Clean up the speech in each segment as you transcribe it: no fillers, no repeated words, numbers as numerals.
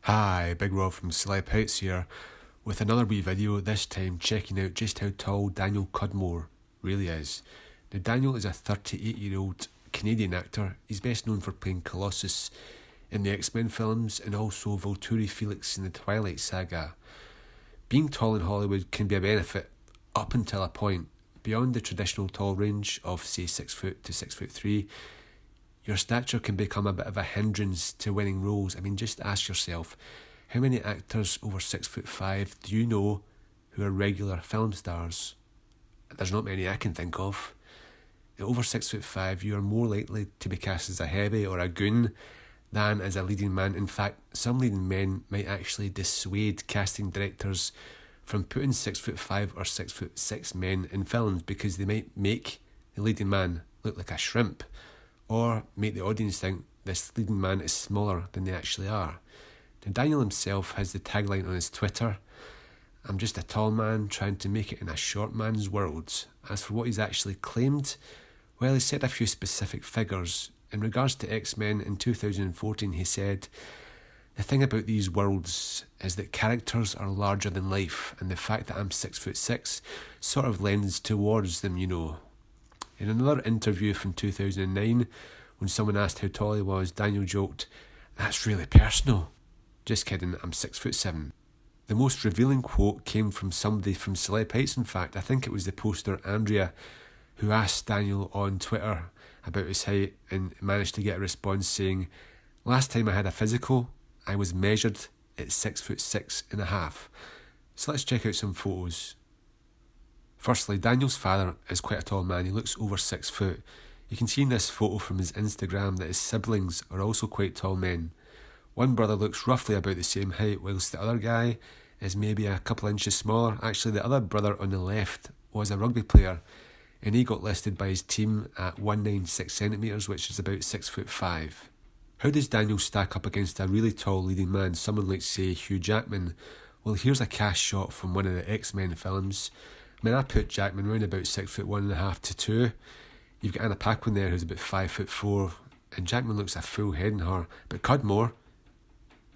Hi, Big Rob from Celeb Heights here, with another wee video, this time checking out just how tall Daniel Cudmore really is. Now Daniel is a 38-year-old Canadian actor. He's best known for playing Colossus in the X-Men films and also Volturi Felix in the Twilight Saga. Being tall in Hollywood can be a benefit up until a point. Beyond the traditional tall range of say 6 foot to 6'3", your stature can become a bit of a hindrance to winning roles. I mean, just ask yourself, how many actors over 6'5" do you know who are regular film stars? There's not many I can think of. At over 6'5", you are more likely to be cast as a heavy or a goon than as a leading man. In fact, some leading men might actually dissuade casting directors from putting 6'5" or 6'6" men in films because they might make the leading man look like a shrimp, or make the audience think this leading man is smaller than they actually are. Now, Daniel himself has the tagline on his Twitter, "I'm just a tall man trying to make it in a short man's world." As for what he's actually claimed, well, he said a few specific figures. In regards to X-Men in 2014, he said, "The thing about these worlds is that characters are larger than life, and the fact that I'm 6'6" sort of lends towards them, you know." In another interview from 2009, when someone asked how tall he was, Daniel joked, "That's really personal. Just kidding, I'm 6'7". The most revealing quote came from somebody from Celeb Heights, in fact. I think it was the poster Andrea, who asked Daniel on Twitter about his height and managed to get a response saying, "Last time I had a physical, I was measured at 6'6.5". So let's check out some photos. Firstly, Daniel's father is quite a tall man. He looks over 6 foot. You can see in this photo from his Instagram that his siblings are also quite tall men. One brother looks roughly about the same height, whilst the other guy is maybe a couple inches smaller. Actually, the other brother on the left was a rugby player, and he got listed by his team at 196 centimetres, which is about 6'5". How does Daniel stack up against a really tall leading man, someone like, say, Hugh Jackman? Well, here's a cast shot from one of the X-Men films. I mean, I put Jackman round about 6'1.5" to 2. You've got Anna Paquin there who's about 5'4", and Jackman looks a full head in her. But Cudmore,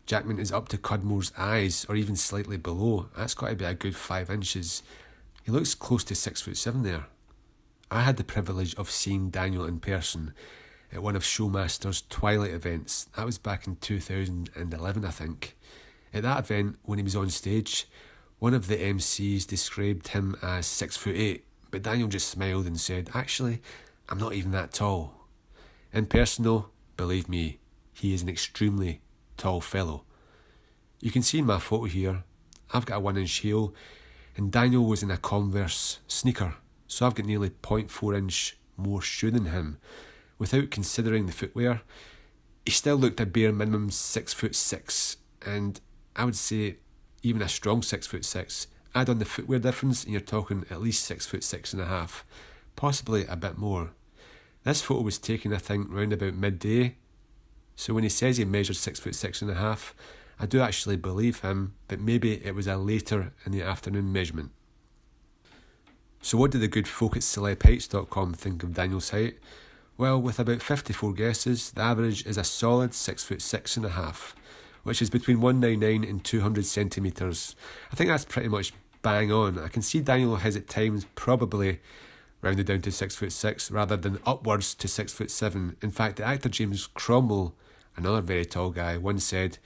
Jackman is up to Cudmore's eyes, or even slightly below. That's got to be a good 5 inches. He looks close to 6'7" there. I had the privilege of seeing Daniel in person at one of Showmaster's Twilight events. That was back in 2011, I think. At that event, when he was on stage, one of the MCs described him as 6'8", but Daniel just smiled and said, "Actually, I'm not even that tall." In person though, believe me, he is an extremely tall fellow. You can see in my photo here, I've got a 1-inch heel, and Daniel was in a Converse sneaker, so I've got nearly 0.4 inch more shoe than him. Without considering the footwear, he still looked a bare minimum 6'6", and I would say even a strong 6'6". Add on the footwear difference and you're talking at least 6'6.5", possibly a bit more. This photo was taken, I think, round about midday, so when he says he measured 6'6.5", I do actually believe him, but maybe it was a later in the afternoon measurement. So what did the good folk at celebheights.com think of Daniel's height? Well, with about 54 guesses, the average is a solid 6'6.5", which is between 199 and 200 centimetres. I think that's pretty much bang on. I can see Daniel has at times probably rounded down to 6'6" rather than upwards to 6'7". In fact, the actor James Cromwell, another very tall guy, once said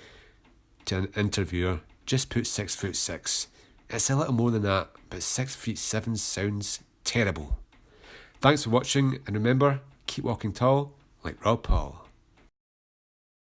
to an interviewer, "Just put 6'6". It's a little more than that, but 6'7" sounds terrible. Thanks for watching, and remember, keep walking tall like Rob Paul.